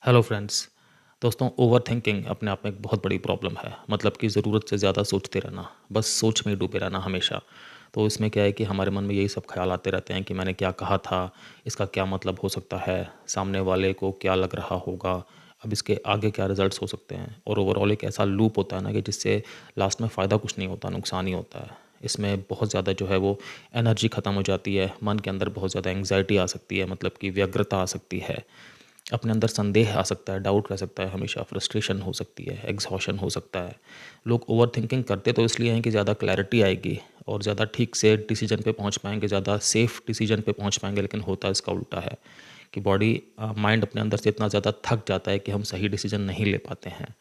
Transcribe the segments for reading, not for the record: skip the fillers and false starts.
Hello friends. दोस्तों, overthinking अपने आप में एक बहुत बड़ी प्रॉब्लम है। मतलब कि ज़रूरत से ज़्यादा सोचते रहना, बस सोच में ही डूबे रहना हमेशा। तो इसमें क्या है कि हमारे मन में यही सब ख्याल आते रहते हैं कि मैंने क्या कहा था, इसका क्या मतलब हो सकता है, सामने वाले को क्या लग रहा होगा, अब इसके आगे क्या रिजल्ट्स हो सकते हैं। और ओवरऑल एक ऐसा लूप होता है ना कि जिससे लास्ट में फ़ायदा कुछ नहीं होता, नुकसान ही होता है। इसमें बहुत ज़्यादा जो है वो एनर्जी ख़त्म हो जाती है, मन के अंदर बहुत ज़्यादा एंग्जाइटी आ सकती है, मतलब कि व्यग्रता आ सकती है, अपने अंदर संदेह आ सकता है, डाउट रह सकता है, हमेशा फ्रस्ट्रेशन हो सकती है, एग्जॉशन हो सकता है। लोग ओवरथिंकिंग करते तो इसलिए हैं कि ज़्यादा क्लैरिटी आएगी और ज़्यादा ठीक से डिसीजन पे पहुंच पाएंगे, ज़्यादा सेफ डिसीजन पे पहुंच पाएंगे। लेकिन होता इसका उल्टा है कि बॉडी माइंड अपने अंदर से इतना ज़्यादा थक जाता है कि हम सही डिसीजन नहीं ले पाते हैं।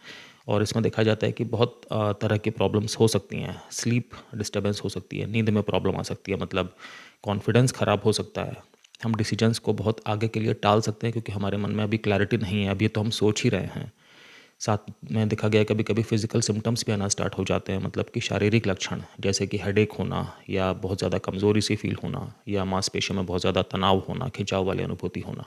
और इसमें देखा जाता है कि बहुत तरह की प्रॉब्लम्स हो सकती हैं। स्लीप डिस्टर्बेंस हो सकती है, नींद में प्रॉब्लम आ सकती है, मतलब कॉन्फिडेंस ख़राब हो सकता है। हम डिसीजंस को बहुत आगे के लिए टाल सकते हैं क्योंकि हमारे मन में अभी क्लैरिटी नहीं है, अभी तो हम सोच ही रहे हैं। साथ में देखा गया है कभी कभी फिजिकल सिम्टम्स भी आना स्टार्ट हो जाते हैं, मतलब कि शारीरिक लक्षण, जैसे कि हेडेक होना या बहुत ज़्यादा कमज़ोरी सी फील होना या मांसपेशियों में बहुत ज़्यादा तनाव होना, खिंचाव वाली अनुभूति होना।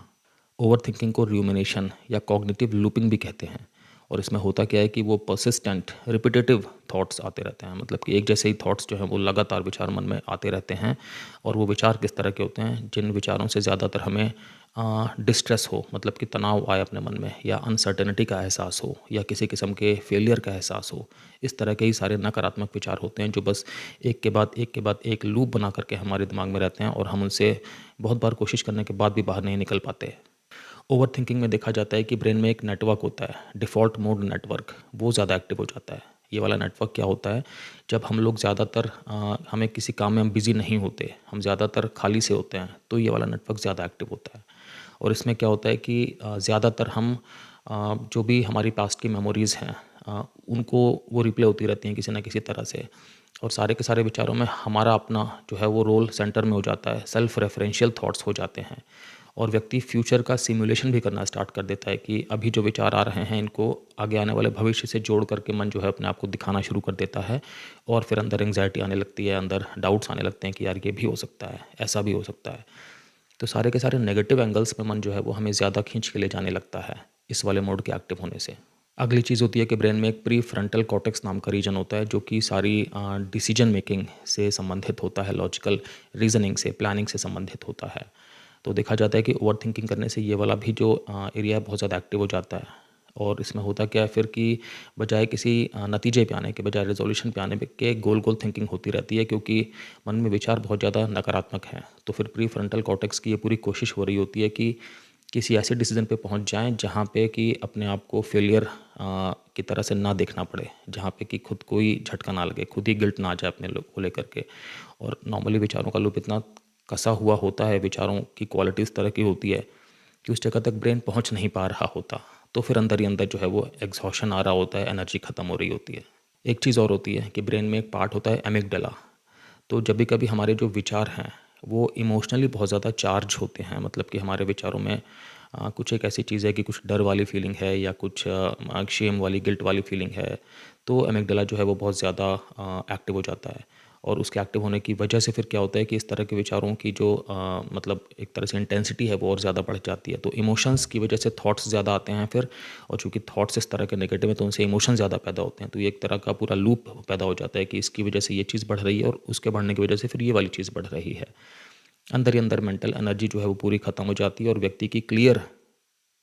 ओवरथिंकिंग को र्यूमिनेशन या कॉग्निटिव लूपिंग भी कहते हैं। और इसमें होता क्या है कि वो परसिस्टेंट रिपीटेटिव थॉट्स आते रहते हैं, मतलब कि एक जैसे ही थॉट्स जो हैं वो लगातार विचार मन में आते रहते हैं। और वो विचार किस तरह के होते हैं, जिन विचारों से ज़्यादातर हमें डिस्ट्रेस हो, मतलब कि तनाव आए अपने मन में, या अनसर्टेनिटी का एहसास हो, या किसी किस्म के फेलियर का एहसास हो। इस तरह के ही सारे नकारात्मक विचार होते हैं जो बस एक के बाद एक के बाद एक लूप बना करके हमारे दिमाग में रहते हैं और हम उनसे बहुत बार कोशिश करने के बाद भी बाहर नहीं निकल पाते। ओवरथिंकिंग में देखा जाता है कि ब्रेन में एक नेटवर्क होता है, डिफ़ॉल्ट मोड नेटवर्क, वो ज़्यादा एक्टिव हो जाता है। ये वाला नेटवर्क क्या होता है, जब हम लोग ज़्यादातर हमें किसी काम में हम बिज़ी नहीं होते, हम ज़्यादातर खाली से होते हैं, तो ये वाला नेटवर्क ज़्यादा एक्टिव होता है। और इसमें क्या होता है कि ज़्यादातर हम जो भी हमारी पास्ट की मेमोरीज़ हैं, उनको वो रिप्ले होती रहती हैं किसी न किसी तरह से। और सारे के सारे विचारों में हमारा अपना जो है वो रोल सेंटर में हो जाता है, सेल्फ रेफरेंशियल थॉट्स हो जाते हैं। और व्यक्ति फ्यूचर का सिमुलेशन भी करना स्टार्ट कर देता है कि अभी जो विचार आ रहे हैं इनको आगे आने वाले भविष्य से जोड़ करके मन जो है अपने आप को दिखाना शुरू कर देता है। और फिर अंदर एंग्जाइटी आने लगती है, अंदर डाउट्स आने लगते हैं कि यार ये भी हो सकता है, ऐसा भी हो सकता है। तो सारे के सारे नेगेटिव एंगल्स में मन जो है वो हमें ज़्यादा खींच के ले जाने लगता है इस वाले मोड के एक्टिव होने से। अगली चीज़ होती है कि ब्रेन में एक प्री फ्रंटल कॉर्टेक्स नाम का रीजन होता है जो कि सारी डिसीजन मेकिंग से संबंधित होता है, लॉजिकल रीजनिंग से, प्लानिंग से संबंधित होता है। तो देखा जाता है कि ओवर थिंकिंग करने से ये वाला भी जो एरिया है बहुत ज़्यादा एक्टिव हो जाता है। और इसमें होता क्या है फिर कि बजाय किसी नतीजे पे आने के, बजाय रेजोल्यूशन पे आने के गोल गोल थिंकिंग होती रहती है, क्योंकि मन में विचार बहुत ज़्यादा नकारात्मक हैं। तो फिर प्री फ्रंटल कॉर्टेक्स की ये पूरी कोशिश हो रही होती है कि किसी ऐसे डिसीजन पे पहुंच जाएं जहां पे कि अपने आप को फेलियर की तरह से ना देखना पड़े, जहां पे कि खुद को ही झटका ना लगे, खुद ही गिल्ट ना आ जाए अपने लोग को लेकर के। और नॉर्मली विचारों का लूप इतना कसा हुआ होता है, विचारों की क्वालिटी इस तरह की होती है कि उस जगह तक ब्रेन पहुंच नहीं पा रहा होता। तो फिर अंदर ही अंदर जो है वो एग्जॉशन आ रहा होता है, एनर्जी ख़त्म हो रही होती है। एक चीज़ और होती है कि ब्रेन में एक पार्ट होता है एमिगडाला। तो जब भी कभी हमारे जो विचार हैं वो इमोशनली बहुत ज़्यादा चार्ज होते हैं, मतलब कि हमारे विचारों में कुछ एक ऐसी चीज़ है कि कुछ डर वाली फीलिंग है या कुछ शेम वाली, गिल्ट वाली फीलिंग है, तो एमिगडाला जो है वो बहुत ज़्यादा एक्टिव हो जाता है। और उसके एक्टिव होने की वजह से फिर क्या होता है कि इस तरह के विचारों की जो मतलब एक तरह से इंटेंसिटी है वो और ज़्यादा बढ़ जाती है। तो इमोशंस की वजह से थॉट्स ज़्यादा आते हैं फिर। और चूंकि थॉट्स इस तरह के नेगेटिव हैं तो उनसे इमोशन ज़्यादा पैदा होते हैं, तो ये एक तरह का पूरा लूप पैदा हो जाता है कि इसकी वजह से ये चीज़ बढ़ रही है और उसके बढ़ने की वजह से फिर ये वाली चीज़ बढ़ रही है। अंदर ही अंदर मेंटल एनर्जी जो है वो पूरी ख़त्म हो जाती है और व्यक्ति की क्लियर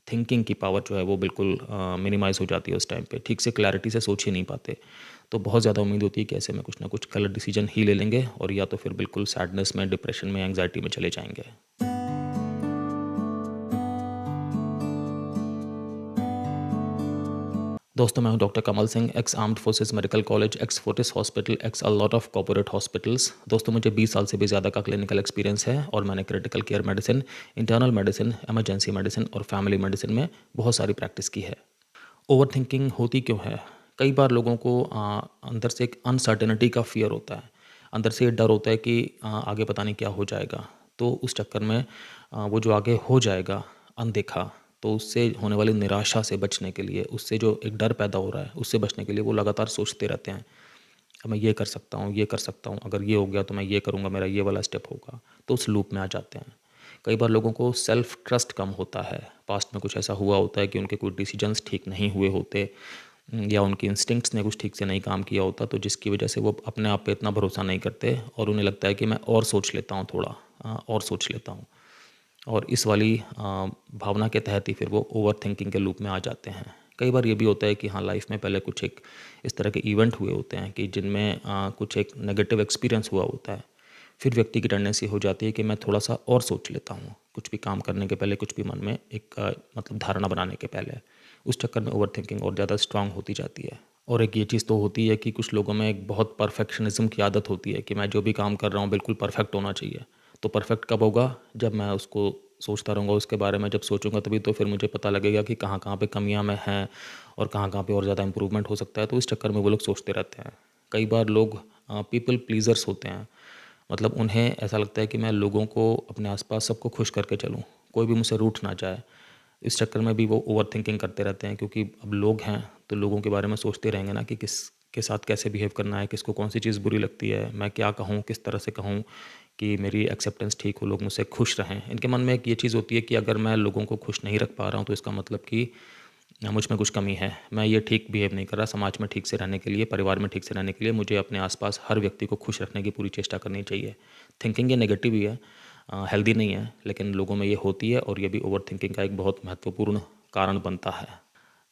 थिंकिंग की पावर जो है वो बिल्कुल मिनिमाइज़ हो जाती है। उस टाइम पे ठीक से क्लैरिटी से सोच ही नहीं पाते। तो बहुत ज़्यादा उम्मीद होती है कि ऐसे में कुछ ना कुछ गलत डिसीजन ही ले लेंगे और या तो फिर बिल्कुल सैडनेस में, डिप्रेशन में, एंग्जाइटी में चले जाएंगे। दोस्तों, मैं हूं doctor Kamal Singh, x armed forces medical college, x Fortis hospital, x a lot of corporate hospitals. दोस्तों, मुझे 20 साल से भी ज़्यादा का क्लिनिकल एक्सपीरियंस है और मैंने critical care medicine, internal medicine, emergency medicine और फैमिली मेडिसिन में बहुत सारी प्रैक्टिस की है। ओवर थिंकिंग होती क्यों है? कई बार लोगों को अंदर से एक अनसर्टेनिटी का फ़ियर होता है। अंदर से ये डर होता है कि आगे पता नहीं क्या हो जाएगा। तो उस चक्कर में वो जो आगे हो जाएगा अनदेखा, तो उससे होने वाली निराशा से बचने के लिए, उससे जो एक डर पैदा हो रहा है, उससे बचने के लिए वो लगातार सोचते रहते हैं, अब मैं ये कर सकता हूँ, ये कर सकता हूँ, अगर ये हो गया तो मैं ये करूँगा, मेरा ये वाला स्टेप होगा। तो उस लूप में आ जाते हैं। कई बार लोगों को सेल्फ ट्रस्ट कम होता है। पास्ट में कुछ ऐसा हुआ होता है कि उनके कोई डिसीजंस ठीक नहीं हुए होते, या उनके इंस्टिंक्ट्स ने कुछ ठीक से नहीं काम किया होता, तो जिसकी वजह से वो अपने आप पे इतना भरोसा नहीं करते और उन्हें लगता है कि मैं और सोच लेता हूँ थोड़ा, और सोच लेता हूँ। और इस वाली भावना के तहत ही फिर वो ओवर थिंकिंग के लूप में आ जाते हैं। कई बार ये भी होता है कि हाँ, लाइफ में पहले कुछ एक इस तरह के इवेंट हुए होते हैं कि जिनमें कुछ एक नेगेटिव एक्सपीरियंस हुआ होता है। फिर व्यक्ति की टेंडेंसी हो जाती है कि मैं थोड़ा सा और सोच लेता हूँ, कुछ भी काम करने के पहले, कुछ भी मन में एक मतलब धारणा बनाने के पहले। उस चक्कर में ओवर थिंकिंग और ज़्यादा स्ट्रांग होती जाती है। और एक ये चीज़ तो होती है कि कुछ लोगों में एक बहुत परफेक्शनिज्म की आदत होती है कि मैं जो भी काम कर रहा हूँ बिल्कुल परफेक्ट होना चाहिए। तो परफेक्ट कब होगा? जब मैं उसको सोचता रहूँगा, उसके बारे में जब सोचूंगा तभी तो फिर मुझे पता लगेगा कि कहाँ कहाँ पे कमियाँ में हैं और कहाँ कहाँ पे और ज़्यादा इम्प्रूवमेंट हो सकता है। तो इस चक्कर में वो लोग सोचते रहते हैं। कई बार लोग पीपल प्लीजर्स होते हैं। मतलब उन्हें ऐसा लगता है कि मैं लोगों को अपने आसपास सबको खुश करके चलूँ, कोई भी मुझसे रूठ ना जाए। इस चक्कर में भी वो ओवर थिंकिंग करते रहते हैं, क्योंकि अब लोग हैं तो लोगों के बारे में सोचते रहेंगे ना कि किस के साथ कैसे बिहेव करना है, किसको कौन सी चीज़ बुरी लगती है, मैं क्या कहूँ, किस तरह से कहूँ कि मेरी एक्सेप्टेंस ठीक हो, लोग मुझसे खुश रहें। इनके मन में एक ये चीज़ होती है कि अगर मैं लोगों को खुश नहीं रख पा रहा हूँ तो इसका मतलब कि मुझ में कुछ कमी है, मैं ये ठीक बिहेव नहीं कर रहा। समाज में ठीक से रहने के लिए, परिवार में ठीक से रहने के लिए मुझे अपने आसपास हर व्यक्ति को खुश रखने की पूरी चेष्टा करनी चाहिए। थिंकिंग ये नेगेटिव ही है, हेल्दी नहीं है, लेकिन लोगों में ये होती है और ये भी ओवर थिंकिंग का एक बहुत महत्वपूर्ण कारण बनता है।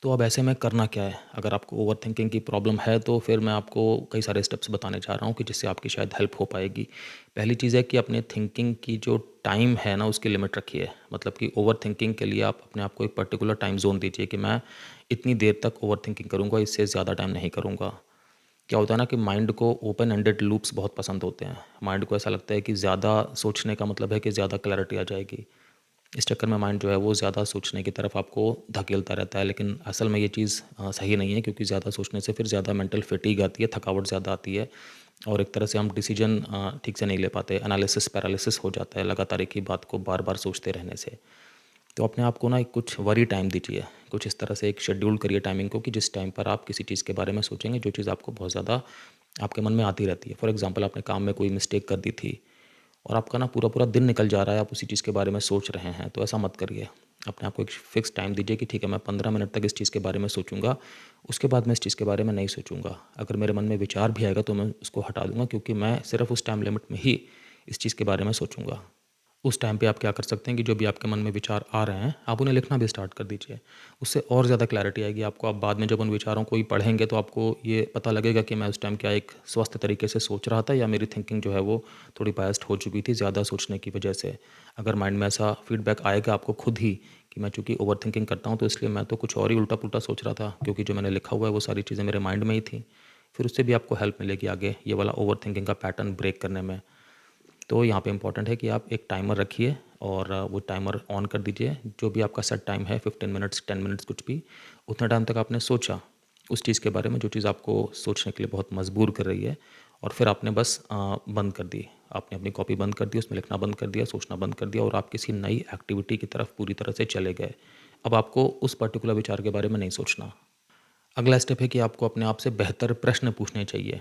तो अब ऐसे में करना क्या है? अगर आपको ओवर थिंकिंग की प्रॉब्लम है तो फिर मैं आपको कई सारे स्टेप्स बताने जा रहा हूँ कि जिससे आपकी शायद हेल्प हो पाएगी। पहली चीज़ है कि अपने थिंकिंग की जो टाइम है ना, उसकी लिमिट रखिए। मतलब कि ओवर थिंकिंग के लिए आप अपने आप को एक पर्टिकुलर टाइम ज़ोन दीजिए कि मैं इतनी देर तक ओवर थिंकिंग करूँगा, इससे ज़्यादा टाइम नहीं करूँगा। क्या होता है ना कि माइंड को ओपन एंडेड लूप्स बहुत पसंद होते हैं। माइंड को ऐसा लगता है कि ज़्यादा सोचने का मतलब है कि ज़्यादा क्लैरिटी आ जाएगी। इस चक्कर में माइंड जो है वो ज़्यादा सोचने की तरफ आपको धकेलता रहता है, लेकिन असल में ये चीज़ सही नहीं है, क्योंकि ज़्यादा सोचने से फिर ज़्यादा मेंटल फटीग आती है, थकावट ज़्यादा आती है और एक तरह से हम डिसीजन ठीक से नहीं ले पाते। एनालिसिस पैरालिसिस हो जाता है लगातार एक ही बात को बार बार सोचते रहने से। तो अपने आप को ना एक कुछ वरी टाइम दीजिए, कुछ इस तरह से एक शेड्यूल करिए टाइमिंग को कि जिस टाइम पर आप किसी चीज़ के बारे में सोचेंगे जो चीज़ आपको बहुत ज़्यादा आपके मन में आती रहती है। फॉर एग्जाम्पल, आपने काम में कोई मिस्टेक कर दी थी और आपका ना पूरा पूरा दिन निकल जा रहा है, आप उसी चीज़ के बारे में सोच रहे हैं, तो ऐसा मत करिए। अपने आप को एक फिक्स टाइम दीजिए कि ठीक है, मैं 15 मिनट तक इस चीज़ के बारे में सोचूंगा, उसके बाद मैं इस चीज़ के बारे में नहीं सोचूंगा। अगर मेरे मन में विचार भी आएगा तो मैं उसको हटा दूंगा, क्योंकि मैं सिर्फ उस टाइम लिमिट में ही इस चीज़ के बारे में सोचूंगा। उस टाइम पे आप क्या कर सकते हैं कि जो भी आपके मन में विचार आ रहे हैं, आप उन्हें लिखना भी स्टार्ट कर दीजिए। उससे और ज़्यादा क्लैरिटी आएगी आपको। आप बाद में जब उन विचारों को ही पढ़ेंगे तो आपको ये पता लगेगा कि मैं उस टाइम क्या एक स्वस्थ तरीके से सोच रहा था, या मेरी थिंकिंग जो है वो थोड़ी बायस्ड हो चुकी थी ज़्यादा सोचने की वजह से। अगर माइंड में ऐसा फीडबैक आएगा आपको खुद ही कि मैं चूँकि ओवर थिंकिंग करता हूँ तो इसलिए मैं तो कुछ और ही उल्टा-पुल्टा सोच रहा था, क्योंकि जो मैंने लिखा हुआ है वो सारी चीज़ें मेरे माइंड में ही थी। फिर उससे भी आपको हेल्प मिलेगी आगे ये वाला ओवर थिंकिंग का पैटर्न ब्रेक करने में। तो यहाँ पे इम्पॉर्टेंट है कि आप एक टाइमर रखिए और वो टाइमर ऑन कर दीजिए। जो भी आपका सेट टाइम है, 15 मिनट्स, 10 मिनट्स, कुछ भी, उतना टाइम तक आपने सोचा उस चीज़ के बारे में जो चीज़ आपको सोचने के लिए बहुत मजबूर कर रही है, और फिर आपने बस बंद कर दी। आपने अपनी कॉपी बंद कर दी, उसमें लिखना बंद कर दिया, सोचना बंद कर दिया और आप किसी नई एक्टिविटी की तरफ पूरी तरह से चले गए। अब आपको उस पर्टिकुलर विचार के बारे में नहीं सोचना। अगला स्टेप है कि आपको अपने आप से बेहतर प्रश्न पूछने चाहिए।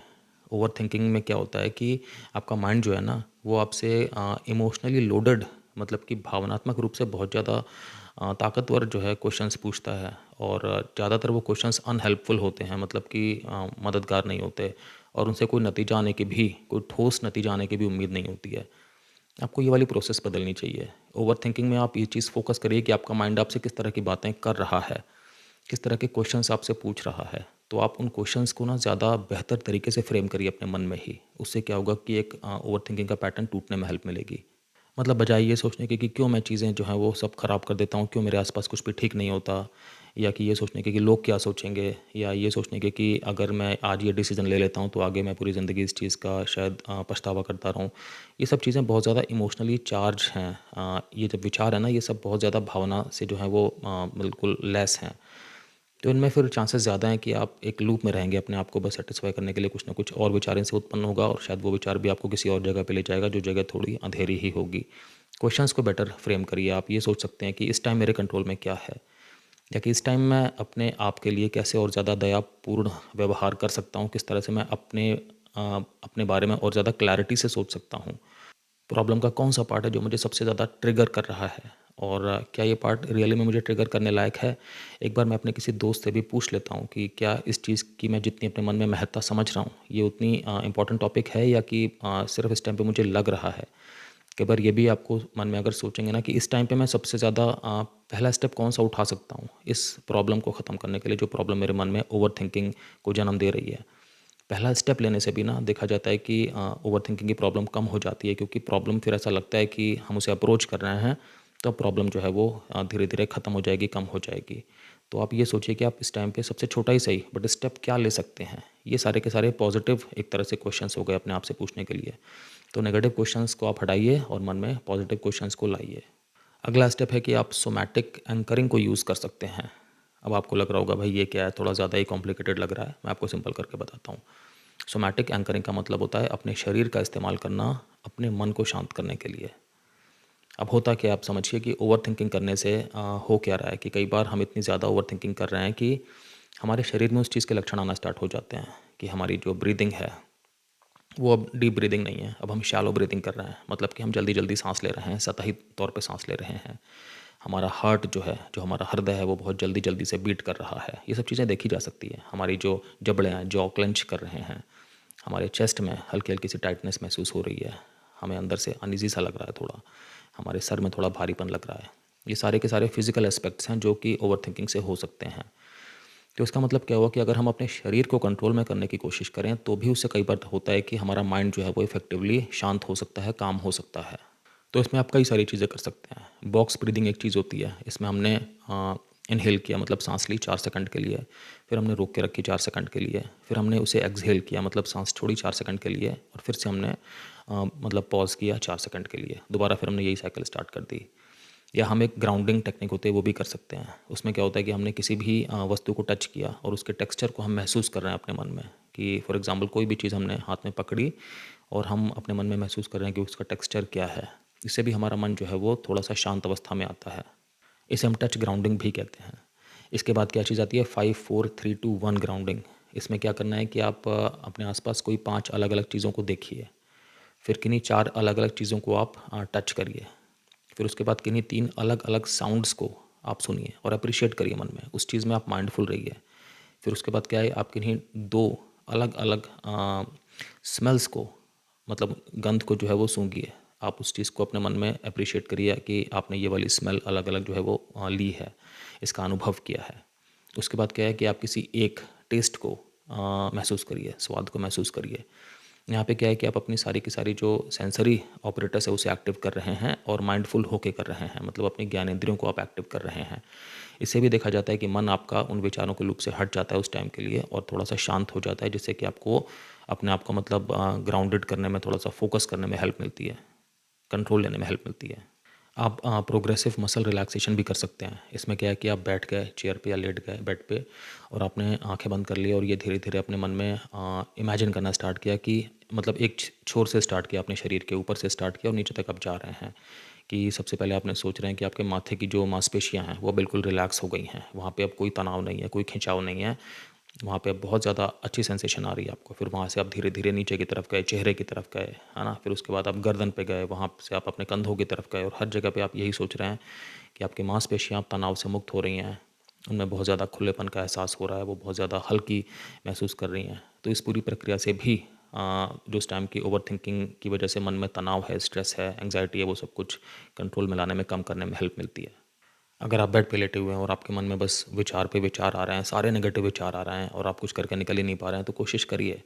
ओवर थिंकिंग में क्या होता है कि आपका माइंड जो है ना, वो आपसे इमोशनली लोडेड, मतलब कि भावनात्मक रूप से बहुत ज़्यादा ताकतवर जो है क्वेश्चंस पूछता है, और ज़्यादातर वो क्वेश्चंस अनहेल्पफुल होते हैं, मतलब कि मददगार नहीं होते, और उनसे कोई नतीजा आने की भी, कोई ठोस नतीजा आने की भी उम्मीद नहीं होती है। आपको ये वाली प्रोसेस बदलनी चाहिए। ओवर थिंकिंग में आप ये चीज़ फोकस करिए कि आपका माइंड आपसे किस तरह की बातें कर रहा है, किस तरह के क्वेश्चंस आपसे पूछ रहा है। तो आप उन क्वेश्चंस को ना ज़्यादा बेहतर तरीके से फ्रेम करिए अपने मन में ही। उससे क्या होगा कि एक ओवर थिंकिंग का पैटर्न टूटने में हेल्प मिलेगी। मतलब बजाय ये सोचने के कि क्यों मैं चीज़ें जो हैं वो सब ख़राब कर देता हूँ, क्यों मेरे आसपास कुछ भी ठीक नहीं होता, या कि ये सोचने के कि लोग क्या सोचेंगे, या ये सोचने के कि अगर मैं आज ये डिसीज़न ले लेता हूँ तो आगे मैं पूरी ज़िंदगी इस चीज़ का शायद पछतावा करता रहूँ। ये सब चीज़ें बहुत ज़्यादा इमोशनली चार्ज हैं। ये जब विचार है ना, ये सब बहुत ज़्यादा भावना से जो है वो बिल्कुल लेस हैं। तो इनमें फिर चांसेस ज़्यादा हैं कि आप एक लूप में रहेंगे, अपने आप को बस सेटिस्फाई करने के लिए कुछ ना कुछ और विचार इनसे उत्पन्न होगा, और शायद वो विचार भी आपको किसी और जगह पे ले जाएगा जो जगह थोड़ी अंधेरी ही होगी। क्वेश्चंस को बेटर फ्रेम करिए। आप ये सोच सकते हैं कि इस टाइम मेरे कंट्रोल में क्या है, या कि इस टाइम मैं अपने आप के लिए कैसे और ज़्यादा दयापूर्ण व्यवहार कर सकता हूँ, किस तरह से मैं अपने बारे में और ज़्यादा क्लैरिटी से सोच सकता हूँ। प्रॉब्लम का कौन-सा पार्ट है जो मुझे सबसे ज़्यादा ट्रिगर कर रहा है और क्या ये पार्ट रियली में मुझे ट्रिगर करने लायक है? एक बार मैं अपने किसी दोस्त से भी पूछ लेता हूँ कि क्या इस चीज़ की मैं जितनी अपने मन में महत्ता समझ रहा हूँ, ये उतनी इम्पोर्टेंट टॉपिक है या कि सिर्फ़ इस टाइम पे मुझे लग रहा है? कई बार ये भी आपको मन में अगर सोचेंगे ना कि इस टाइम पे मैं सबसे ज़्यादा पहला स्टेप कौन-सा उठा सकता हूँ, इस प्रॉब्लम को ख़त्म करने के लिए जो प्रॉब्लम मेरे मन में ओवरथिंकिंग को जन्म दे रही है। पहला स्टेप लेने से भी ना देखा जाता है कि ओवरथिंकिंग की प्रॉब्लम कम हो जाती है क्योंकि प्रॉब्लम फिर ऐसा लगता है कि हम उसे अप्रोच कर रहे हैं तो प्रॉब्लम जो है वो धीरे-धीरे ख़त्म हो जाएगी, कम हो जाएगी। तो आप ये सोचिए कि आप इस टाइम पे सबसे छोटा ही सही बट स्टेप क्या ले सकते हैं? ये सारे के सारे पॉज़िटिव एक तरह से क्वेश्चंस हो गए अपने आप से पूछने के लिए। तो नेगेटिव क्वेश्चंस को आप हटाइए और मन में पॉज़िटिव क्वेश्चंस को लाइए। अगला स्टेप है कि आप सोमैटिक एंकरिंग को यूज़ कर सकते हैं। अब आपको लग रहा होगा भाई ये क्या है, थोड़ा ज़्यादा ही कॉम्प्लिकेटेड लग रहा है। मैं आपको सिंपल करके बताता हूँ। सोमैटिक एंकरिंग का मतलब होता है अपने शरीर का इस्तेमाल करना अपने मन को शांत करने के लिए। अब होता क्या है, आप समझिए कि ओवरथिंकिंग करने से हो क्या रहा है कि कई बार हम इतनी ज़्यादा ओवरथिंकिंग कर रहे हैं कि हमारे शरीर में उस चीज़ के लक्षण आना स्टार्ट हो जाते हैं कि हमारी जो ब्रीदिंग है वो अब डीप ब्रीदिंग नहीं है, अब हम शैलो ब्रीदिंग कर रहे हैं। मतलब कि हम जल्दी-जल्दी साँस ले रहे हैं, सतही तौर पे साँस ले रहे हैं। हमारा हार्ट जो है, जो हमारा हृदय है, वो बहुत जल्दी-जल्दी से बीट कर रहा है। ये सब चीज़ें देखी जा सकती है। हमारी जो जबड़े हैं, जॉ क्लेंच कर रहे हैं। हमारे चेस्ट में हल्की-हल्की सी टाइटनेस महसूस हो रही है। हमें अंदर से अनईज़ी सा लग रहा है थोड़ा। हमारे सर में थोड़ा भारीपन लग रहा है। ये सारे के सारे फिज़िकल एस्पेक्ट्स हैं जो कि ओवरथिंकिंग से हो सकते हैं। तो इसका मतलब क्या हुआ कि अगर हम अपने शरीर को कंट्रोल में करने की कोशिश करें तो भी उससे कई बार होता है कि हमारा माइंड जो है वो इफ़ेक्टिवली शांत हो सकता है, काम हो सकता है। तो इसमें आप कई सारी चीज़ें कर सकते हैं। बॉक्स ब्रीदिंग एक चीज़ होती है। इसमें हमने इनहेल किया मतलब साँस ली 4 सेकंड के लिए, फिर हमने रोक के रखी 4 सेकंड के लिए, फिर हमने उसे एक्सहेल किया मतलब साँस छोड़ी 4 सेकंड के लिए और फिर से हमने मतलब पॉज़ किया 4 सेकंड के लिए। दोबारा फिर हमने यही साइकिल स्टार्ट कर दी। या हम एक ग्राउंडिंग टेक्निक होती है वो भी कर सकते हैं। उसमें क्या होता है कि हमने किसी भी वस्तु को टच किया और उसके टेक्सचर को हम महसूस कर रहे हैं अपने मन में कि फॉर एग्जांपल कोई भी चीज़ हमने हाथ में पकड़ी और हम अपने मन में महसूस कर रहे हैं कि उसका टेक्सचर क्या है। इससे भी हमारा मन जो है वो थोड़ा-सा शांत अवस्था में आता है। इसे हम टच ग्राउंडिंग भी कहते हैं। इसके बाद क्या चीज़ आती है 5, 4, 3, 2, 1 ग्राउंडिंग। इसमें क्या करना है कि आप अपने आस-पास कोई 5 अलग-अलग चीज़ों को देखिए। फिर किन्हीं 4 अलग-अलग चीज़ों को आप टच करिए। फिर उसके बाद किन्हीं 3 अलग-अलग साउंड्स को आप सुनिए और एप्रिशिएट करिए मन में। उस चीज़ में आप माइंडफुल रहिए। फिर उसके बाद क्या है आप किन्हीं 2 अलग-अलग स्मेल्स को मतलब गंध को जो है वो सूँघिए। आप उस चीज़ को अपने मन में एप्रिशिएट करिए कि आपने ये वाली स्मेल अलग-अलग जो है वो ली है, इसका अनुभव किया है। उसके बाद क्या है कि आप किसी एक टेस्ट को महसूस करिए, स्वाद को महसूस करिए। यहाँ पे क्या है कि आप अपनी सारी की सारी जो सेंसरी ऑपरेटर्स है उसे एक्टिव कर रहे हैं और माइंडफुल होके कर रहे हैं, मतलब अपनी ज्ञानेंद्रियों को आप एक्टिव कर रहे हैं। इससे भी देखा जाता है कि मन आपका उन विचारों के लूप से हट जाता है उस टाइम के लिए और थोड़ा-सा शांत हो जाता है, जिससे कि आपको अपने आप को मतलब ग्राउंडेड करने में, थोड़ा-सा फोकस करने में हेल्प मिलती है, कंट्रोल लेने में हेल्प मिलती है। आप प्रोग्रेसिव मसल रिलैक्सेशन भी कर सकते हैं। इसमें क्या है कि आप बैठ गए चेयर पे या लेट गए बेड पे और आपने आँखें बंद कर ली और ये धीरे-धीरे अपने मन में इमेजिन करना स्टार्ट किया कि मतलब एक छोर से स्टार्ट किया, अपने शरीर के ऊपर से स्टार्ट किया और नीचे तक आप जा रहे हैं। कि सबसे पहले आपने सोच रहे हैं कि आपके माथे की जो मांसपेशियाँ हैं, वो बिल्कुल रिलैक्स हो गई हैं। वहाँ पे अब कोई तनाव नहीं है, कोई खिंचाव नहीं है। वहाँ पे अब बहुत ज़्यादा अच्छी सेंसेशन आ रही है आपको। फिर वहाँ से आप धीरे-धीरे नीचे की तरफ गए, चेहरे की तरफ गए, है ना? फिर उसके बाद आप गर्दन पे गए, वहाँ से आप अपने कंधों की तरफ गए और हर जगह पे आप यही सोच रहे हैं कि आपकी मांसपेशियाँ अब तनाव से मुक्त हो रही हैं। उनमें बहुत ज़्यादा खुलेपन का एहसास हो रहा है, वो बहुत ज़्यादा हल्की महसूस कर रही हैं। तो इस पूरी प्रक्रिया से भी जो उस टाइम की ओवरथिंकिंग की वजह से मन में तनाव है, स्ट्रेस है, एंग्ज़ायटी है, वो सब कुछ कंट्रोल में लाने में, कम करने में हेल्प मिलती है। अगर आप बेड पे लेटे हुए हैं और आपके मन में बस विचार पे विचार आ रहे हैं, सारे नेगेटिव विचार आ रहे हैं और आप कुछ करके निकल ही नहीं पा रहे हैं, तो कोशिश करिए,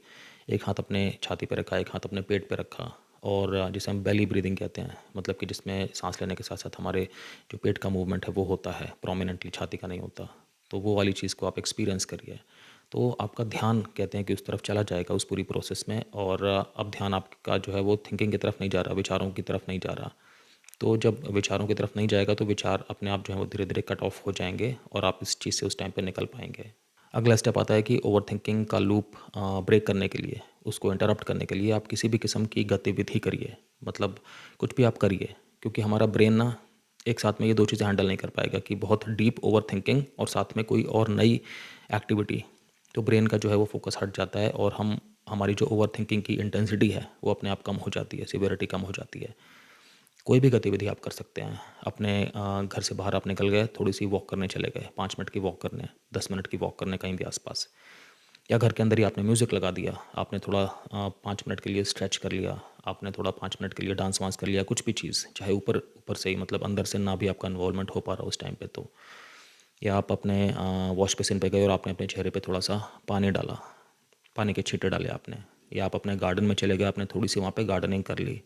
एक हाथ अपने छाती पे रखा, एक हाथ अपने पेट पे रखा और जिसे हम बेली ब्रीदिंग कहते हैं, मतलब कि जिसमें साँस लेने के साथ-साथ हमारे जो पेट का मूवमेंट है वो होता है, प्रोमिनेंटली छाती का नहीं होता। तो वो वाली चीज़ को आप एक्सपीरियंस करिए। तो आपका ध्यान कहते हैं कि उस तरफ चला जाएगा उस पूरी प्रोसेस में और अब ध्यान आपका जो है वो थिंकिंग की तरफ नहीं जा रहा, विचारों की तरफ नहीं जा रहा। तो जब विचारों की तरफ नहीं जाएगा तो विचार अपने आप जो है वो धीरे-धीरे कट ऑफ हो जाएँगे और आप इस चीज़ से उस टाइम पे निकल पाएँगे। अगला स्टेप आता है कि ओवरथिंकिंग का लूप ब्रेक करने के लिए, उसको इंटरप्ट करने के लिए आप किसी भी किस्म की गतिविधि करिए। मतलब कुछ भी आप करिए, क्योंकि हमारा ब्रेन ना एक साथ में ये 2 चीज़ें हैंडल नहीं कर पाएगा कि बहुत डीप ओवरथिंकिंग और साथ में कोई और नई एक्टिविटी। तो ब्रेन का जो है वो फ़ोकस हट जाता है और हम हमारी जो ओवरथिंकिंग की इंटेंसिटी है वो अपने आप कम हो जाती है, सिवियरिटी कम हो जाती है। कोई भी गतिविधि आप कर सकते हैं। अपने घर से बाहर आप निकल गए, थोड़ी-सी वॉक करने चले गए, 5 मिनट की वॉक करने, 10 मिनट की वॉक करने कहीं भी आस-पास। या घर के अंदर ही आपने म्यूज़िक लगा दिया, आपने थोड़ा 5 मिनट के लिए स्ट्रेच कर लिया, आपने थोड़ा 5 मिनट के लिए डांस वांस कर लिया, कुछ भी चीज़, चाहे ऊपर ऊपर से ही, मतलब अंदर से ना भी आपका इन्वॉल्वमेंट हो पा रहा हो उस टाइम पे तो। या आप अपने वॉश बेसिन पे गए और आपने अपने चेहरे पे थोड़ा-सा पानी डाला, पानी के छींटे डाले आपने। या आप अपने गार्डन में चले गए, आपने थोड़ी-सी वहाँ पे गार्डनिंग कर ली।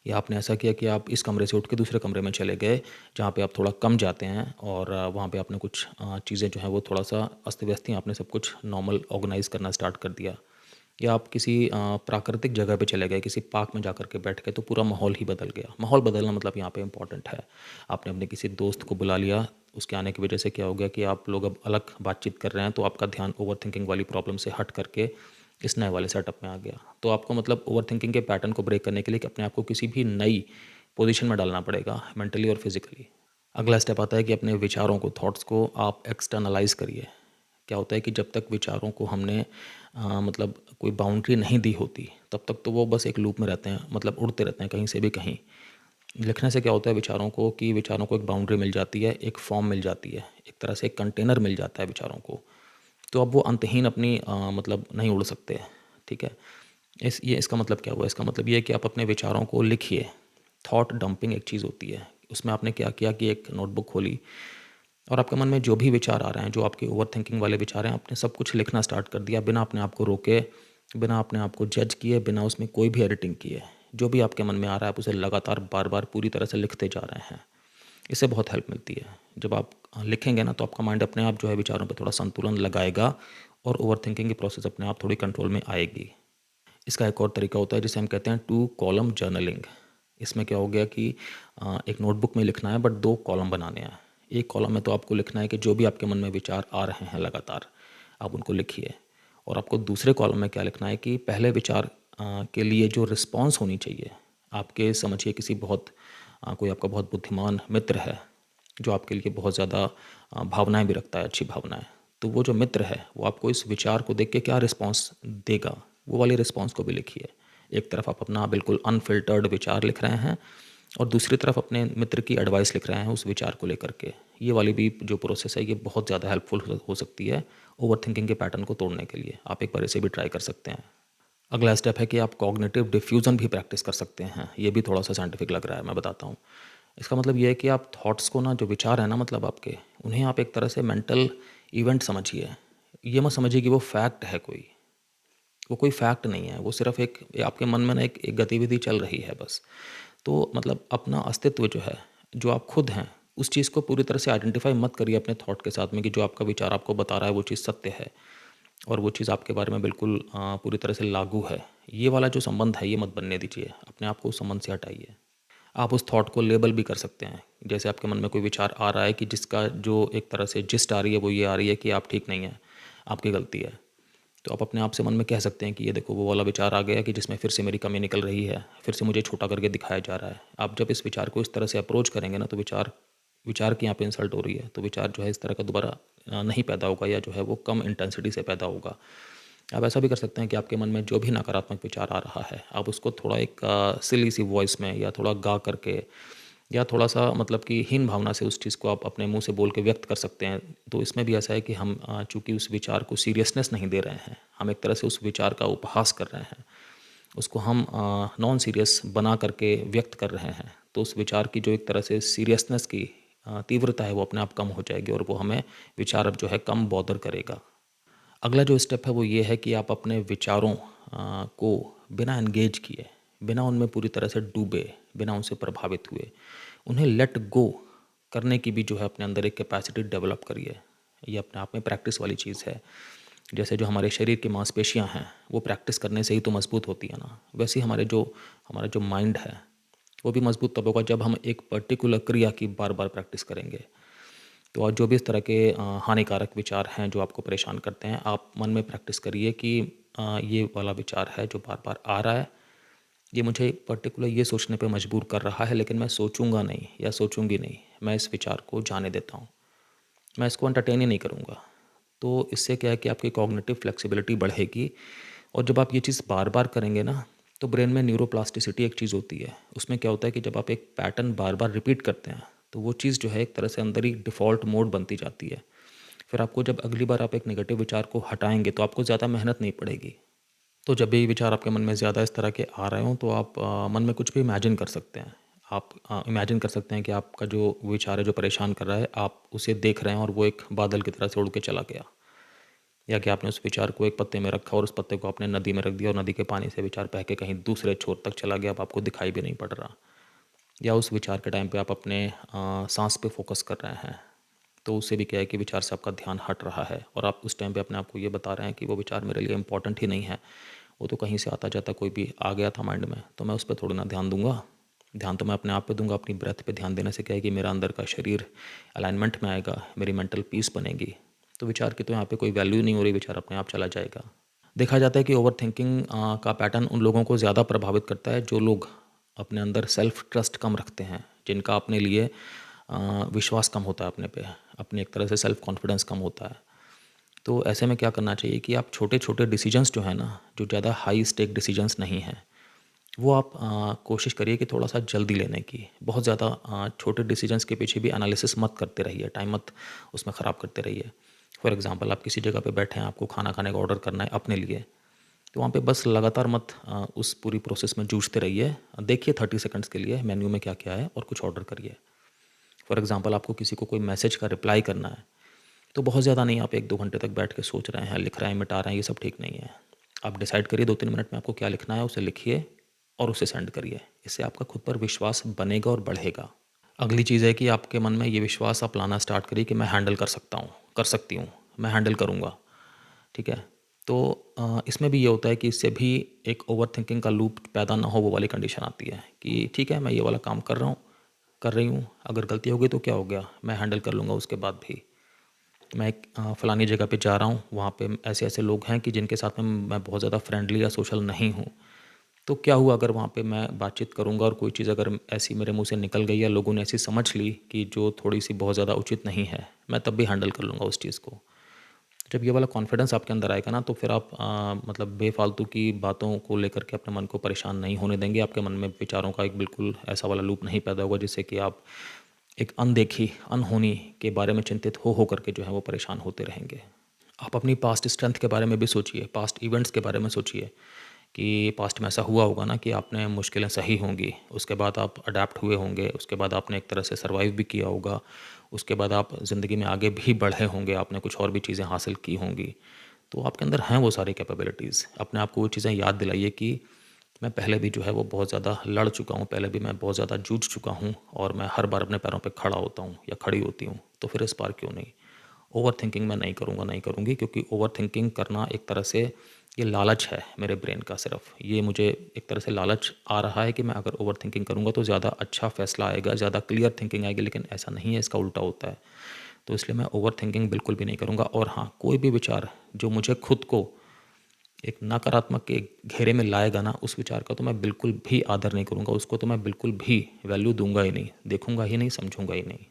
या आपने ऐसा किया कि आप इस कमरे से उठ के दूसरे कमरे में चले गए, जहाँ पे आप थोड़ा कम जाते हैं, और वहाँ पे आपने कुछ चीज़ें जो हैं वो थोड़ा-सा अस्त-व्यस्त थी, आपने सब कुछ नॉर्मल ऑर्गेनाइज़ करना स्टार्ट कर दिया। या आप किसी प्राकृतिक जगह पे चले गए, किसी पार्क में जाकर के बैठ गए, तो पूरा माहौल ही बदल गया। माहौल बदलना मतलब यहाँ पे इम्पॉर्टेंट है। आपने अपने किसी दोस्त को बुला लिया, उसके आने की वजह से क्या हो गया कि आप लोग अब अलग बातचीत कर रहे हैं, तो आपका ध्यान ओवरथिंकिंग वाली प्रॉब्लम से हट करके इस नए वाले सेटअप में आ गया। तो आपको मतलब ओवरथिंकिंग के पैटर्न को ब्रेक करने के लिए कि अपने आप को किसी भी नई पोजीशन में डालना पड़ेगा, मेंटली और फिज़िकली। अगला स्टेप आता है कि अपने विचारों को, थॉट्स को आप एक्सटर्नलाइज़ करिए। क्या होता है कि जब तक विचारों को हमने मतलब कोई बाउंड्री नहीं दी होती, तब तक तो वो बस एक लूप में रहते हैं, मतलब उड़ते रहते हैं कहीं से भी कहीं। लिखने से क्या होता है विचारों को, कि विचारों को एक बाउंड्री मिल जाती है, एक फॉर्म मिल जाती है, एक तरह से एक कंटेनर मिल जाता है विचारों को। तो अब वो अंतहीन अपनी मतलब नहीं उड़ सकते। ठीक है। इसका मतलब क्या हुआ? इसका मतलब ये है कि आप अपने विचारों को लिखिए। थॉट डंपिंग एक चीज़ होती है। उसमें आपने क्या किया कि एक नोटबुक खोली, और आपके मन में जो भी विचार आ रहे हैं, जो आपके ओवरथिंकिंग वाले विचार हैं, आपने सब कुछ लिखना स्टार्ट कर दिया, बिना अपने आप को रोके, बिना अपने आप को जज किए, बिना उसमें कोई भी एडिटिंग किए। जो भी आपके मन में आ रहा है, आप उसे लगातार बार-बार पूरी तरह से लिखते जा रहे हैं। इससे बहुत हेल्प मिलती है। जब आप लिखेंगे ना, तो आपका माइंड अपने आप जो है विचारों पे थोड़ा संतुलन लगाएगा, और ओवरथिंकिंग की प्रोसेस अपने आप थोड़ी कंट्रोल में आएगी। इसका एक और तरीका होता है जिसे हम कहते हैं टू कॉलम जर्नलिंग। इसमें क्या हो गया कि एक नोटबुक में लिखना है, बट 2 कॉलम बनाने हैं। एक कॉलम में तो आपको लिखना है कि जो भी आपके मन में विचार आ रहे हैं लगातार, आप उनको लिखिए। और आपको दूसरे कॉलम में क्या लिखना है कि पहले विचार के लिए जो रिस्पॉन्स होनी चाहिए, आपके समझिए किसी बहुत कोई आपका बहुत बुद्धिमान मित्र है, जो आपके लिए बहुत ज़्यादा भावनाएँ भी रखता है, अच्छी भावनाएँ। तो वो जो मित्र है, वो आपको इस विचार को देख के क्या रिस्पॉन्स देगा, वो वाले रिस्पॉन्स को भी लिखिए। एक तरफ आप अपना बिल्कुल अनफ़िल्टर्ड विचार लिख रहे हैं, और दूसरी तरफ अपने मित्र की एडवाइस लिख रहे हैं उस विचार को लेकर के। ये वाली भी जो प्रोसेस है, ये बहुत ज़्यादा हेल्पफुल हो सकती है ओवरथिंकिंग के पैटर्न को तोड़ने के लिए। आप एक बार इसे भी ट्राई कर सकते हैं। अगला स्टेप है कि आप कॉग्निटिव डिफ्यूज़न भी प्रैक्टिस कर सकते हैं। ये भी थोड़ा-सा साइंटिफिक लग रहा है, मैं बताता हूँ। इसका मतलब ये है कि आप थॉट्स को ना, जो विचार हैं ना मतलब आपके, उन्हें आप एक तरह से मेंटल इवेंट समझिए। ये मत समझिए कि वो फैक्ट है कोई। वो कोई फैक्ट नहीं है, वो सिर्फ़ एक आपके मन में ना एक गतिविधि चल रही है बस। तो मतलब अपना अस्तित्व जो है, जो आप खुद हैं, उस चीज़ को पूरी तरह से आइडेंटिफ़ाई मत करिए अपने थॉट के साथ में कि जो आपका विचार आपको बता रहा है वो चीज़ सत्य है, और वो चीज़ आपके बारे में बिल्कुल पूरी तरह से लागू है। ये वाला जो संबंध है, ये मत बनने दीजिए, अपने आप को उस संबंध से हटाइए। आप उस थॉट को लेबल भी कर सकते हैं। जैसे आपके मन में कोई विचार आ रहा है कि जिसका जो एक तरह से जिस्ट आ रही है, वो ये आ रही है कि आप ठीक नहीं हैं, आपकी गलती है। तो आप अपने आप से मन में कह सकते हैं कि ये देखो वो वाला विचार आ गया कि जिसमें फिर से मेरी कमी निकल रही है, फिर से मुझे छोटा करके दिखाया जा रहा है। आप जब इस विचार को इस तरह से अप्रोच करेंगे ना, तो विचार विचार की यहाँ पे इंसल्ट हो रही है, तो विचार जो है इस तरह का दोबारा नहीं पैदा होगा, या जो है वो कम इंटेंसिटी से पैदा होगा। आप ऐसा भी कर सकते हैं कि आपके मन में जो भी नकारात्मक विचार आ रहा है, आप उसको थोड़ा एक सिली सी वॉइस में, या थोड़ा गा करके, या थोड़ा-सा मतलब कि हीन भावना से उस चीज़ को आप अपने मुँह से बोल के व्यक्त कर सकते हैं। तो इसमें भी ऐसा है कि हम चूँकि उस विचार को सीरियसनेस नहीं दे रहे हैं, हम एक तरह से उस विचार का उपहास कर रहे हैं। उसको हम नॉन सीरियस बना करके व्यक्त कर रहे हैं। तो उस विचार की जो एक तरह से सीरियसनेस की तीव्रता है, वो अपने आप कम हो जाएगी, और वो हमें विचार अब जो है कम बॉदर करेगा। अगला जो स्टेप है वो ये है कि आप अपने विचारों को बिना एंगेज किए, बिना उनमें पूरी तरह से डूबे, बिना उनसे प्रभावित हुए, उन्हें लेट गो करने की भी जो है अपने अंदर एक कैपेसिटी डेवलप करिए। ये अपने आप में प्रैक्टिस वाली चीज़ है। जैसे जो हमारे शरीर की मांसपेशियां हैं, वो प्रैक्टिस करने से ही तो मजबूत होती है ना, वैसे ही हमारा जो माइंड है, वो भी मजबूत तब होगा जब हम एक पर्टिकुलर क्रिया की बार बार प्रैक्टिस करेंगे। तो आज जो भी इस तरह के हानिकारक विचार हैं जो आपको परेशान करते हैं, आप मन में प्रैक्टिस करिए कि ये वाला विचार है जो बार बार आ रहा है, ये मुझे पर्टिकुलर ये सोचने पे मजबूर कर रहा है, लेकिन मैं सोचूंगा नहीं या सोचूंगी नहीं, मैं इस विचार को जाने देता हूँ, मैं इसको एंटरटेन ही नहीं करूँगा। तो इससे क्या है कि आपकी कॉग्निटिव फ्लेक्सिबिलिटी बढ़ेगी, और जब आप ये चीज़ बार-बार करेंगे ना, तो ब्रेन में न्यूरोप्लास्टिसिटी एक चीज़ होती है। उसमें क्या होता है कि जब आप एक पैटर्न बार-बार रिपीट करते हैं, तो वो चीज़ जो है एक तरह से अंदर ही डिफ़ॉल्ट मोड बनती जाती है। फिर आपको जब अगली बार आप एक नेगेटिव विचार को हटाएँगे, तो आपको ज़्यादा मेहनत नहीं पड़ेगी। तो जब भी विचार आपके मन में ज़्यादा इस तरह के आ रहे हों, तो आप मन में कुछ भी इमेजिन कर सकते हैं। आप इमेजिन कर सकते हैं कि आपका जो विचार है, जो परेशान कर रहा है, आप उसे देख रहे हैं और वो एक बादल की तरह से उड़ के चला गया। या कि आपने उस विचार को एक पत्ते में रखा और उस पत्ते को आपने नदी में रख दिया और नदी के पानी से विचार बह के कहीं दूसरे छोर तक चला गया, अब आपको दिखाई भी नहीं पड़ रहा। या उस विचार के टाइम पे आप अपने सांस पे फोकस कर रहे हैं, तो उससे भी क्या है कि विचार से आपका ध्यान हट रहा है और आप उस टाइम पे अपने आप को ये बता रहे हैं कि वो विचार मेरे लिए इंपॉर्टेंट ही नहीं है। वो तो कहीं से आता जाता कोई भी आ गया था माइंड में, तो मैं उस पर थोड़ी ना ध्यान दूंगा। ध्यान तो मैं अपने आप पे दूंगा। अपनी ब्रेथ पे ध्यान देने से क्या है कि मेरा अंदर का शरीर अलाइनमेंट में आएगा, मेरी मेंटल पीस बनेगी। तो विचार की तो यहाँ पे कोई वैल्यू नहीं हो रही, विचार अपने आप चला जाएगा। देखा जाता है कि ओवर थिंकिंग का पैटर्न उन लोगों को ज़्यादा प्रभावित करता है जो लोग अपने अंदर सेल्फ ट्रस्ट कम रखते हैं, जिनका अपने लिए विश्वास कम होता है अपने पे, अपने एक तरह से सेल्फ कॉन्फिडेंस कम होता है। तो ऐसे में क्या करना चाहिए कि आप छोटे छोटे डिसीजंस जो है ना, जो ज़्यादा हाई स्टेक डिसीजंस नहीं हैं, वो आप कोशिश करिए कि थोड़ा सा जल्दी लेने की। बहुत ज़्यादा छोटे डिसीजंस के पीछे भी एनालिसिस मत करते रहिए, टाइम मत उसमें ख़राब करते रहिए। फॉर एग्जांपल, आप किसी जगह पे बैठे हैं, आपको खाना खाने का ऑर्डर करना है अपने लिए, तो वहाँ पे बस लगातार मत उस पूरी प्रोसेस में जूझते रहिए। देखिए 30 सेकंड्स के लिए मेन्यू में क्या क्या है और कुछ ऑर्डर करिए। फॉर एग्जांपल, आपको किसी को कोई मैसेज का रिप्लाई करना है, तो बहुत ज़्यादा नहीं, आप 1-2 घंटे तक बैठ के सोच रहे हैं, लिख रहे हैं, मिटा रहे हैं, ये सब ठीक नहीं है। आप डिसाइड करिए 2-3 मिनट में आपको क्या लिखना है, उसे लिखिए और उसे सेंड करिए। इससे आपका खुद पर विश्वास बनेगा और बढ़ेगा। अगली चीज़ है कि आपके मन में ये विश्वास आप लाना स्टार्ट करिए कि मैं हैंडल कर सकता हूँ, कर सकती हूँ, मैं हैंडल करूँगा। ठीक है? तो इसमें भी ये होता है कि इससे भी एक ओवर थिंकिंग का लूप पैदा ना हो, वो वाली कंडीशन आती है कि ठीक है, मैं ये वाला काम कर रहा हूँ, कर रही हूँ, अगर गलती हो गई तो क्या हो गया, मैं हैंडल कर लूँगा उसके बाद भी। मैं एक फ़लानी जगह पे जा रहा हूँ, वहाँ पे ऐसे-ऐसे लोग हैं कि जिनके साथ में मैं बहुत ज़्यादा फ्रेंडली या सोशल नहीं हूँ। तो क्या हुआ अगर वहाँ पे मैं बातचीत करूँगा और कोई चीज़ अगर ऐसी मेरे मुँह से निकल गई या लोगों ने ऐसी समझ ली कि जो थोड़ी-सी बहुत ज़्यादा उचित नहीं है, मैं तब भी हैंडल कर लूँगा उस चीज़ को। जब ये वाला कॉन्फिडेंस आपके अंदर आएगा ना, तो फिर आप मतलब बेफ़ालतू की बातों को लेकर के अपने मन को परेशान नहीं होने देंगे। आपके मन में विचारों का एक बिल्कुल ऐसा वाला लूप नहीं पैदा होगा जिससे कि आप एक अनदेखी, अनहोनी के बारे में चिंतित हो करके जो है वो परेशान होते रहेंगे। आप अपनी पास्ट स्ट्रेंथ के बारे में भी सोचिए, पास्ट इवेंट्स के बारे में सोचिए कि पास्ट में ऐसा हुआ होगा ना कि आपने मुश्किलें सही होंगी, उसके बाद आप अडैप्ट हुए होंगे, उसके बाद आपने एक तरह से सर्वाइव भी किया होगा, उसके बाद आप ज़िंदगी में आगे भी बढ़े होंगे, आपने कुछ और भी चीज़ें हासिल की होंगी। तो आपके अंदर हैं वो सारी कैपेबिलिटीज़। अपने आप को वो चीज़ें याद दिलाइए कि मैं पहले भी जो है वो बहुत ज़्यादा लड़ चुका हूँ, पहले भी मैं बहुत ज़्यादा जूझ चुका हूँ और मैं हर बार अपने पैरों पे खड़ा होता हूँ या खड़ी होती हूँ, तो फिर इस बार क्यों नहीं? ओवर थिंकिंग मैं नहीं करूँगा, नहीं करूँगी, क्योंकि ओवर थिंकिंग करना एक तरह से ये लालच है मेरे ब्रेन का सिर्फ। ये मुझे एक तरह से लालच आ रहा है कि मैं अगर ओवर थिंकिंग करूँगा तो ज़्यादा अच्छा फ़ैसला आएगा, ज़्यादा क्लियर थिंकिंग आएगी, लेकिन ऐसा नहीं है, इसका उल्टा होता है। तो इसलिए मैं ओवर थिंकिंग बिल्कुल भी नहीं करूँगा। और हाँ, कोई भी विचार जो मुझे खुद को एक नकारात्मक के घेरे में लाएगा ना, उस विचार का तो मैं बिल्कुल भी आदर नहीं करूँगा, उसको तो मैं बिल्कुल भी वैल्यू दूंगा ही नहीं, देखूंगा ही नहीं, समझूंगा ही नहीं।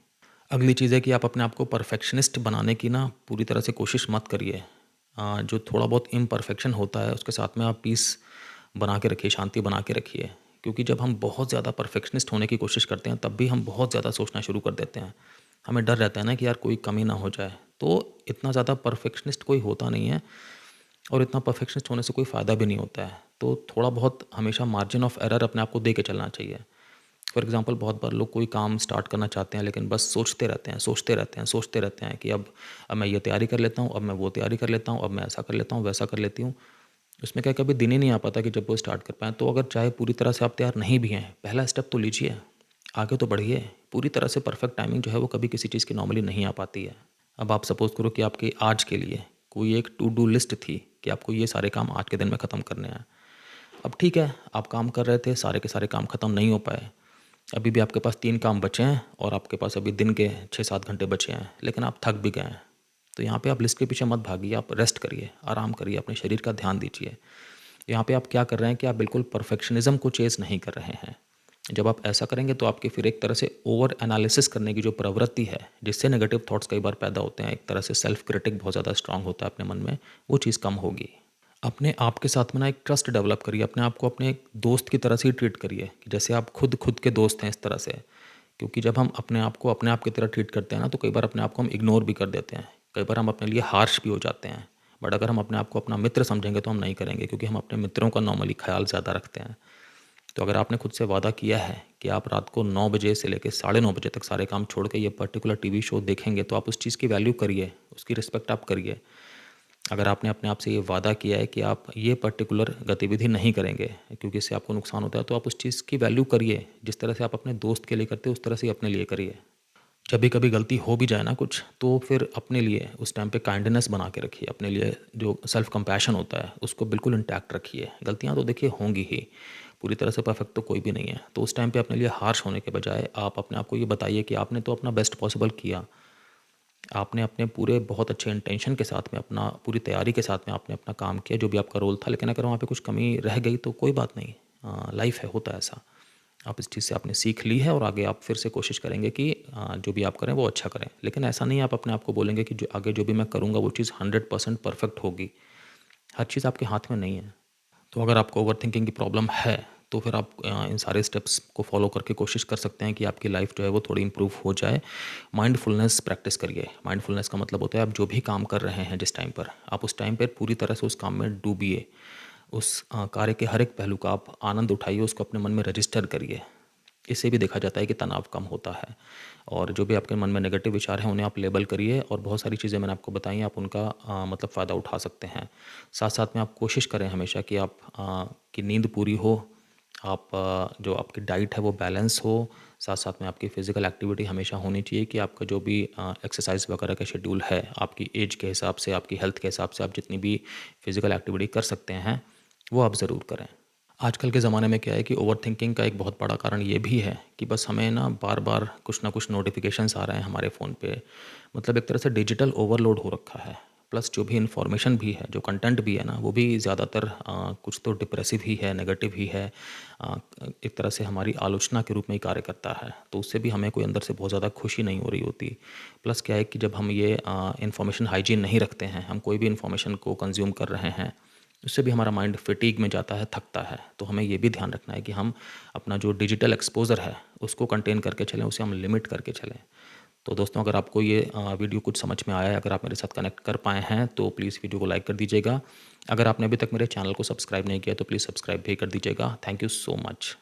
अगली चीज़ है कि आप अपने आप को परफेक्शनिस्ट बनाने की ना पूरी तरह से कोशिश मत करिए। जो थोड़ा बहुत इम्परफेक्शन होता है उसके साथ में आप पीस बना के रखिए, शांति बना के रखिए। क्योंकि जब हम बहुत ज़्यादा परफेक्शनिस्ट होने की कोशिश करते हैं, तब भी हम बहुत ज़्यादा सोचना शुरू कर देते हैं। हमें डर रहता है ना कि यार कोई कमी ना हो जाए। तो इतना ज़्यादा परफेक्शनिस्ट कोई होता नहीं है और इतना परफेक्शनिस्ट होने से कोई फ़ायदा भी नहीं होता है। तो थोड़ा बहुत हमेशा मार्जिन ऑफ एरर अपने आप को दे के चलना चाहिए। फॉर एग्जांपल, बहुत बार लोग कोई काम स्टार्ट करना चाहते हैं लेकिन बस सोचते रहते हैं, सोचते रहते हैं, सोचते रहते हैं कि अब मैं ये तैयारी कर लेता हूँ, अब मैं वो तैयारी कर लेता हूँ, अब मैं ऐसा कर लेता हूँ, वैसा कर लेती हूँ। उसमें क्या कभी दिन ही नहीं आ पाता कि जब वो स्टार्ट कर पाएँ। तो अगर चाहे पूरी तरह से आप तैयार नहीं भी हैं, पहला स्टेप तो लीजिए, आगे तो बढ़िए। पूरी तरह से परफेक्ट टाइमिंग जो है वो कभी किसी चीज़ की नॉर्मली नहीं आ पाती है। अब आप सपोज़ करो कि आपकी आज के लिए कोई एक टू डू लिस्ट थी कि आपको ये सारे काम आज के दिन में ख़त्म करने हैं। अब ठीक है, आप काम कर रहे थे, सारे के सारे काम ख़त्म नहीं हो पाए। अभी भी आपके पास 3 काम बचे हैं और आपके पास अभी दिन के 6-7 घंटे बचे हैं, लेकिन आप थक भी गए हैं। तो यहाँ पे आप लिस्ट के पीछे मत भागिए, आप रेस्ट करिए, आराम करिए, अपने शरीर का ध्यान दीजिए। यहाँ पे आप क्या कर रहे हैं कि आप बिल्कुल परफेक्शनिज़्म को चेज़ नहीं कर रहे हैं। जब आप ऐसा करेंगे तो आपकी फिर एक तरह से ओवर एनालिसिस करने की जो प्रवृत्ति है, जिससे नेगेटिव थॉट्स कई बार पैदा होते हैं, एक तरह से सेल्फ क्रिटिक बहुत ज़्यादा स्ट्रांग होता है अपने मन में, वो चीज़ कम होगी। अपने आप के साथ में ना एक ट्रस्ट डेवलप करिए, अपने आप को अपने एक दोस्त की तरह से ही ट्रीट करिए कि जैसे आप खुद खुद के दोस्त हैं इस तरह से। क्योंकि जब हम अपने आप को अपने आप की तरह ट्रीट करते हैं ना, तो कई बार अपने आप को हम इग्नोर भी कर देते हैं, कई बार हम अपने लिए हार्श भी हो जाते हैं। बट अगर हम अपने आप को अपना मित्र समझेंगे तो हम नहीं करेंगे, क्योंकि हम अपने मित्रों का नॉर्मली ख्याल ज़्यादा रखते हैं। तो अगर आपने खुद से वादा किया है कि आप रात को 9 बजे से लेकर 9:30 बजे तक सारे काम छोड़ के ये पर्टिकुलर टीवी शो देखेंगे, तो आप उस चीज़ की वैल्यू करिए, उसकी रिस्पेक्ट आप करिए। अगर आपने अपने आप से ये वादा किया है कि आप ये पर्टिकुलर गतिविधि नहीं करेंगे क्योंकि इससे आपको नुकसान होता है, तो आप उस चीज़ की वैल्यू करिए। जिस तरह से आप अपने दोस्त के लिए करते हो उस तरह से ही अपने लिए करिए। जब भी कभी गलती हो भी जाए ना कुछ, तो फिर अपने लिए उस टाइम पे काइंडनेस बना के रखिए। अपने लिए जो सेल्फ कंपैशन होता है उसको बिल्कुल इंटैक्ट रखिए। गलतियाँ तो देखिए होंगी ही, पूरी तरह से परफेक्ट तो कोई भी नहीं है। तो उस टाइम पे अपने लिए हार्श होने के बजाय आप अपने आप को ये बताइए कि आपने तो अपना बेस्ट पॉसिबल किया। आपने अपने पूरे बहुत अच्छे इंटेंशन के साथ में, अपना पूरी तैयारी के साथ में आपने अपना काम किया, जो भी आपका रोल था। लेकिन अगर वहाँ पे कुछ कमी रह गई तो कोई बात नहीं, लाइफ है, होता है ऐसा। आप इस चीज़ से आपने सीख ली है और आगे आप फिर से कोशिश करेंगे कि जो भी आप करें वो अच्छा करें। लेकिन ऐसा नहीं आप अपने आप को बोलेंगे कि जो आगे जो भी मैं करूँगा वो चीज़ 100% परफेक्ट होगी। हर चीज़ आपके हाथ में नहीं है। तो अगर आपको ओवरथिंकिंग की प्रॉब्लम है, तो फिर आप इन सारे स्टेप्स को फॉलो करके कोशिश कर सकते हैं कि आपकी लाइफ जो है वो थोड़ी इंप्रूव हो जाए। माइंडफुलनेस प्रैक्टिस करिए। माइंडफुलनेस का मतलब होता है आप जो भी काम कर रहे हैं जिस टाइम पर, आप उस टाइम पर पूरी तरह से उस काम में डूबिए। उस कार्य के हर एक पहलू का आप आनंद उठाइए, उसको अपने मन में रजिस्टर करिए। इससे भी देखा जाता है कि तनाव कम होता है। और जो भी आपके मन में नेगेटिव विचार हैं उन्हें आप लेबल करिए, और बहुत सारी चीज़ें मैंने आपको बताई, आप उनका मतलब फ़ायदा उठा सकते हैं। साथ साथ में आप कोशिश करें हमेशा कि आप की नींद पूरी हो, आप जो आपकी डाइट है वो बैलेंस हो। साथ साथ में आपकी फ़िज़िकल एक्टिविटी हमेशा होनी चाहिए कि आपका जो भी एक्सरसाइज वगैरह का शेड्यूल है, आपकी एज के हिसाब से, आपकी हेल्थ के हिसाब से आप जितनी भी फ़िज़िकल एक्टिविटी कर सकते हैं वो आप ज़रूर करें। आजकल के ज़माने में क्या है कि ओवरथिंकिंग का एक बहुत बड़ा कारण ये भी है कि बस हमें ना बार बार कुछ ना कुछ नोटिफिकेशंस आ रहे हैं हमारे फ़ोन पे। मतलब एक तरह से डिजिटल ओवरलोड हो रखा है। प्लस जो भी इन्फॉर्मेशन भी है, जो कंटेंट भी है ना, वो भी ज़्यादातर कुछ तो डिप्रेसिव ही है, नेगेटिव ही है। अ, एक तरह से हमारी आलोचना के रूप में ही कार्य करता है। तो उससे भी हमें कोई अंदर से बहुत ज़्यादा खुशी नहीं हो रही होती। प्लस क्या है कि जब हम ये इन्फॉर्मेशन हाइजीन नहीं रखते हैं, हम कोई भी इन्फॉर्मेशन को कंज्यूम कर रहे हैं, उससे भी हमारा माइंड फटीग में जाता है, थकता है। तो हमें ये भी ध्यान रखना है कि हम अपना जो डिजिटल एक्सपोज़र है उसको कंटेन करके चलें, उसे हम लिमिट करके चलें। तो दोस्तों, अगर आपको ये वीडियो कुछ समझ में आया है, अगर आप मेरे साथ कनेक्ट कर पाए हैं, तो प्लीज़ वीडियो को लाइक कर दीजिएगा। अगर आपने अभी तक मेरे चैनल को सब्सक्राइब नहीं किया तो प्लीज़ सब्सक्राइब भी कर दीजिएगा। Thank you so much.